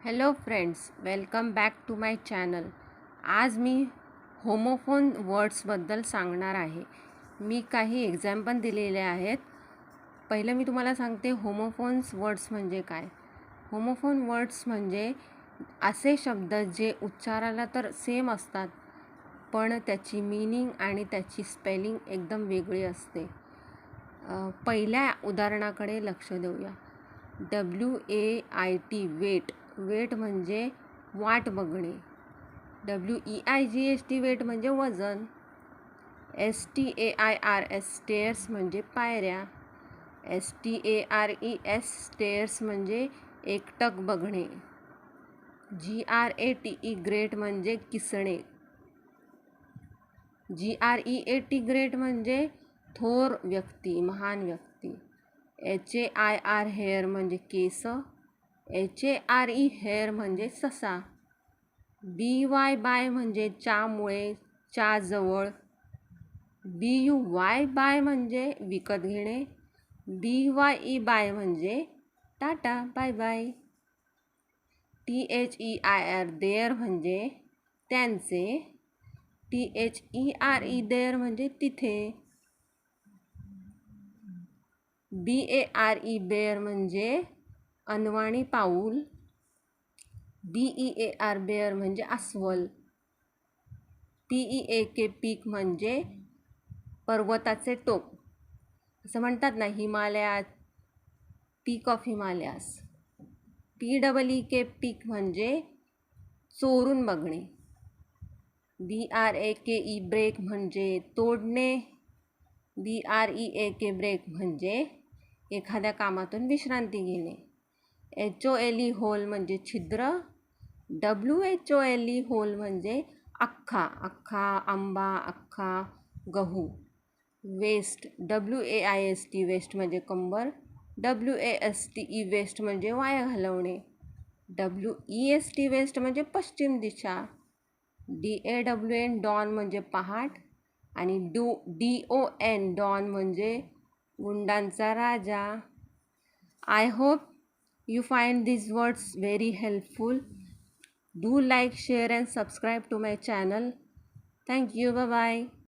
Hello friends, welcome back to my channel. आज मी homophone वर्ड्सबद्दल सांगणार आहे. मी काही एक्झाम्पल दिलेले आहेत. पहिलं मी तुम्हाला सांगते होमोफोन्स वर्ड्स म्हणजे काय. होमोफोन वर्ड्स म्हणजे असे शब्द जे उच्चाराला तर सेम असतात, पण त्याची मीनिंग आणि त्याची स्पेलिंग एकदम वेगळी असते. पहिल्या उदाहरणाकडे लक्ष देऊया. WAIT weight. वेट म्हणजे वाट बघणे. WEIGHT वेट म्हणजे वजन. STAIRS स्टेअर्स म्हणजे पायऱ्या. STARES स्टेअर्स म्हणजे एकटक बघणे. GRATE ग्रेट म्हणजे किसणे. GREAT ग्रेट म्हणजे थोर व्यक्ती, महान व्यक्ती. HAIR हेअर म्हणजे केस. HARE हेअर म्हणजे ससा. BY बाय म्हणजे च्यामुळे, च्याजवळ. BUY बाय म्हणजे विकत घेणे. BYE बाय म्हणजे टाटा, बाय बाय. THEIR देअर म्हणजे त्यांचे. THERE देअर म्हणजे तिथे. BARE बेअर म्हणजे अनवाणी पाऊल. BEAR बेअर म्हणजे अस्वल. PEAK पीक म्हणजे पर्वताचे टोक. असं म्हणतात ना, हिमालयात, पीक ऑफ हिमालयास. PEEK पीक म्हणजे चोरून बघणे. BRAKE ब्रेक म्हणजे तोडणे. BREAK ब्रेक म्हणजे एखाद्या कामातून विश्रांती घेणे. HOLE होल म्हणजे छिद्र. WHOLE होल म्हणजे अख्खा, अख्खा आंबा, अख्खा गहू. वेस्ट. WAIST वेस्ट म्हणजे कंबर. WASTE वेस्ट म्हणजे वाया घालवणे. WEST वेस्ट म्हणजे पश्चिम दिशा. DAWN डॉन म्हणजे पहाट. आणि DON डॉन म्हणजे गुंडांचा राजा. I hope you find these words very helpful. Do like, share and subscribe to my channel. Thank you. Bye bye.